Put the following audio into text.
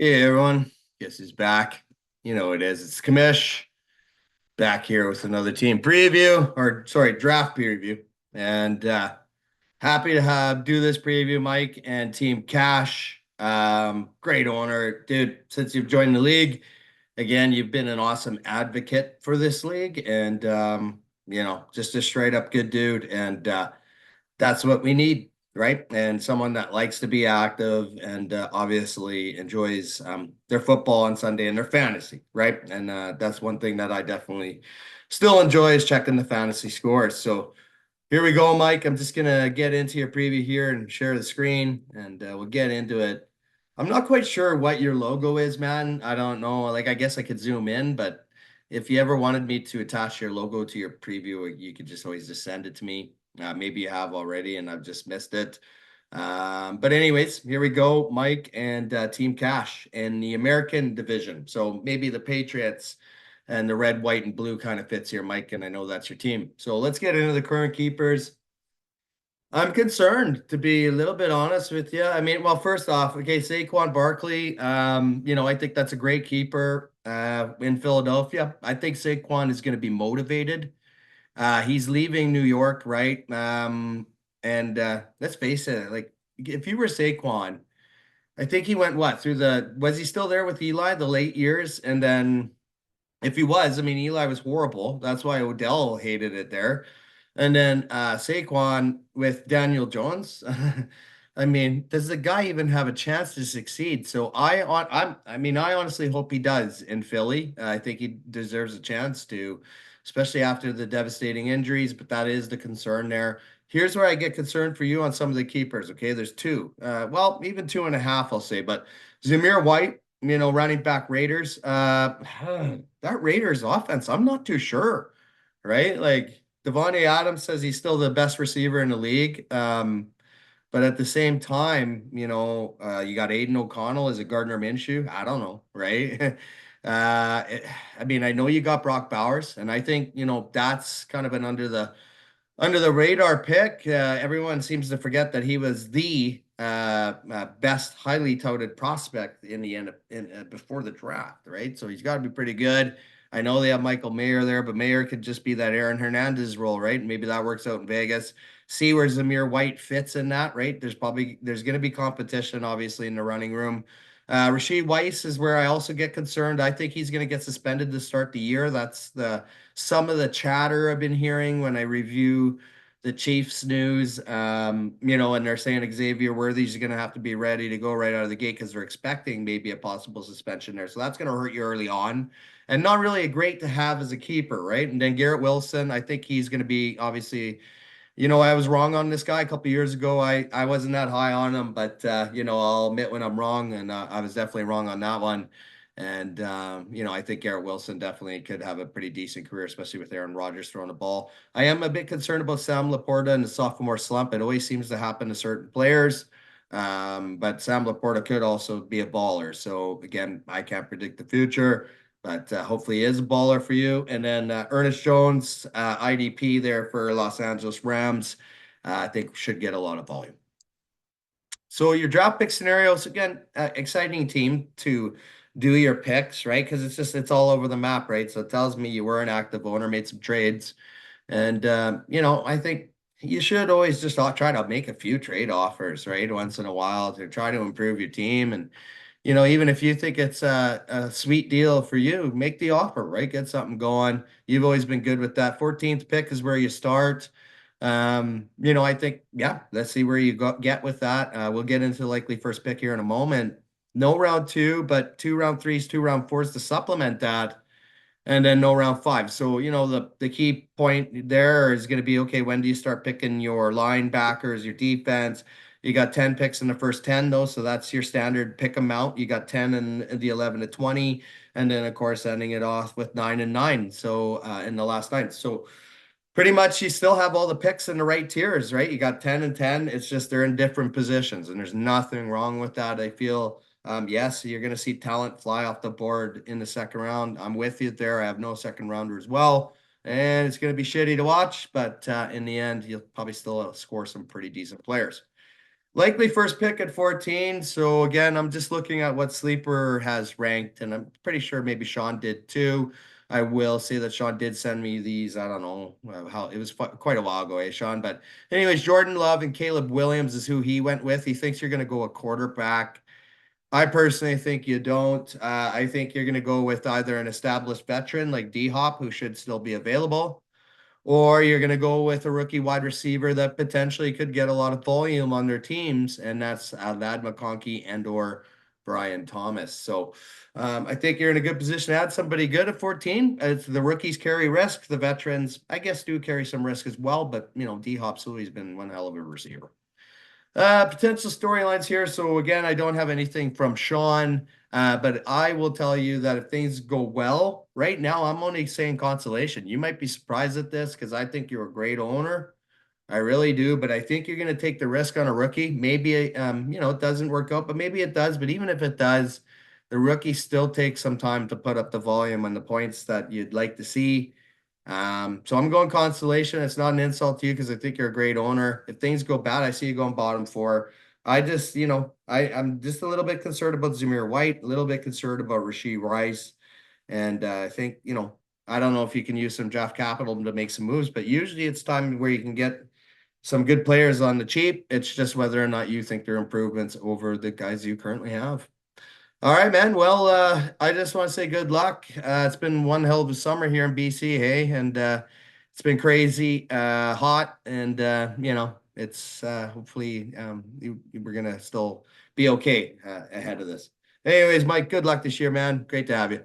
Hey everyone, guess who's back? You know who it is. It's Kamish back here with another team preview, or sorry, draft preview. And happy to have do this preview, Mike and Team Cash. Great owner, dude. Since you've joined the league, again, you've been an awesome advocate for this league, and just a straight up good dude. And that's what we need, right? And someone that likes to be active and obviously enjoys their football on Sunday and their fantasy, right? And that's one thing that I definitely still enjoy is checking the fantasy scores. So here we go, Mike. I'm just gonna get into your preview here and share the screen, and we'll get into it. I'm not quite sure what your logo is, man. I don't know. Like, I guess I could zoom in, but if you ever wanted me to attach your logo to your preview, you could just always just send it to me. Maybe you have already, and I've just missed it. But anyways, here we go, Mike and Team Cash in the American division. So maybe the Patriots and the red, white, and blue kind of fits here, Mike, and I know that's your team. So let's get into the current keepers. I'm concerned, to be a little bit honest with you. I mean, well, first off, okay, Saquon Barkley, I think that's a great keeper in Philadelphia. I think Saquon is going to be motivated. He's leaving New York, right? And let's face it, like if you were Saquon, I think he went what through was he still there with Eli the late years? And then if he was, I mean, Eli was horrible. That's why Odell hated it there. And then Saquon with Daniel Jones. I mean, does the guy even have a chance to succeed? So I honestly hope he does in Philly. I think he deserves a chance to, especially after the devastating injuries. But that is the concern there. Here's where I get concerned for you on some of the keepers. Okay, there's two. Well, even two and a half, I'll say. But Zamir White, running back Raiders. That Raiders offense, I'm not too sure, right? Like Devontae Adams says he's still the best receiver in the league. But at the same time, you got Aiden O'Connell as a Gardner Minshew. I don't know, right? I mean, I know you got Brock Bowers, and I think, that's kind of an under the radar pick. Everyone seems to forget that he was the best highly touted prospect in the end before the draft, right? So he's got to be pretty good. I know they have Michael Mayer there, but Mayer could just be that Aaron Hernandez role, right? Maybe that works out in Vegas. See where Zamir White fits in that, right? There's going to be competition, obviously, in the running room. Rashid Weiss is where I also get concerned. I think he's going to get suspended to start the year. That's some of the chatter I've been hearing when I review the Chiefs news. And they're saying Xavier Worthy's going to have to be ready to go right out of the gate because they're expecting maybe a possible suspension there. So that's going to hurt you early on and not really great to have as a keeper, right? And then Garrett Wilson, I think he's going to be obviously I was wrong on this guy a couple years ago. I wasn't that high on him, but I'll admit when I'm wrong, and I was definitely wrong on that one. And I think Garrett Wilson definitely could have a pretty decent career, especially with Aaron Rodgers throwing the ball. I am a bit concerned about Sam Laporta and the sophomore slump. It always seems to happen to certain players. But Sam Laporta could also be a baller. So again, I can't predict the future, but hopefully he is a baller for you. And then Ernest Jones, IDP there for Los Angeles Rams, I think should get a lot of volume. So your draft pick scenarios, again, exciting team to do your picks, right? Because it's all over the map, right? So it tells me you were an active owner, made some trades. And, I think you should always just try to make a few trade offers, right? Once in a while to try to improve your team. And, even if you think it's a sweet deal for you, make the offer, right? Get something going. You've always been good with that. 14th pick is where you start. I think, yeah, let's see where you get with that. We'll get into the likely first pick here in a moment. No round two, but two round threes, two round fours to supplement that and then no round five. So, the key point there is going to be, okay, when do you start picking your linebackers, your defense? You got 10 picks in the first 10, though. So that's your standard pick amount. You got 10 in the 11 to 20. And then, of course, ending it off with 9 and 9. So in the last nine. So pretty much you still have all the picks in the right tiers, right? You got 10 and 10. It's just they're in different positions, and there's nothing wrong with that. I feel, yes, you're going to see talent fly off the board in the second round. I'm with you there. I have no second rounder as well. And it's going to be shitty to watch, but in the end, you'll probably still score some pretty decent players. Likely first pick at 14. So again, I'm just looking at what Sleeper has ranked, and I'm pretty sure maybe Sean did too. I will say that Sean did send me these. I don't know how it was quite a while ago, Sean? But anyways, Jordan Love and Caleb Williams is who he went with. He thinks you're going to go a quarterback. I personally think you don't. I think you're going to go with either an established veteran like D Hop, who should still be available, or you're going to go with a rookie wide receiver that potentially could get a lot of volume on their teams, and that's Lad McConkey and or Brian Thomas. So I think you're in a good position to add somebody good at 14. It's the rookies carry risk. The veterans, I guess, do carry some risk as well, but D Hop's always been one hell of a receiver. Potential storylines here. So again, I don't have anything from Sean, but I will tell you that if things go well, right now I'm only saying consolation. You might be surprised at this because I think you're a great owner. I really do, but I think you're going to take the risk on a rookie. Maybe it doesn't work out, but maybe it does. But even if it does, the rookie still takes some time to put up the volume and the points that you'd like to see. So I'm going constellation. It's not an insult to you because I think you're a great owner. If things go bad, I see you going bottom four. I just, I'm just a little bit concerned about Zamir White, a little bit concerned about Rashee Rice. And I think, I don't know if you can use some draft capital to make some moves, but usually it's time where you can get some good players on the cheap. It's just whether or not you think they're improvements over the guys you currently have. All right, man. Well, I just want to say good luck. It's been one hell of a summer here in BC, hey, and it's been crazy hot, and it's hopefully we're gonna still be okay ahead of this. Anyways, Mike, good luck this year, man. Great to have you.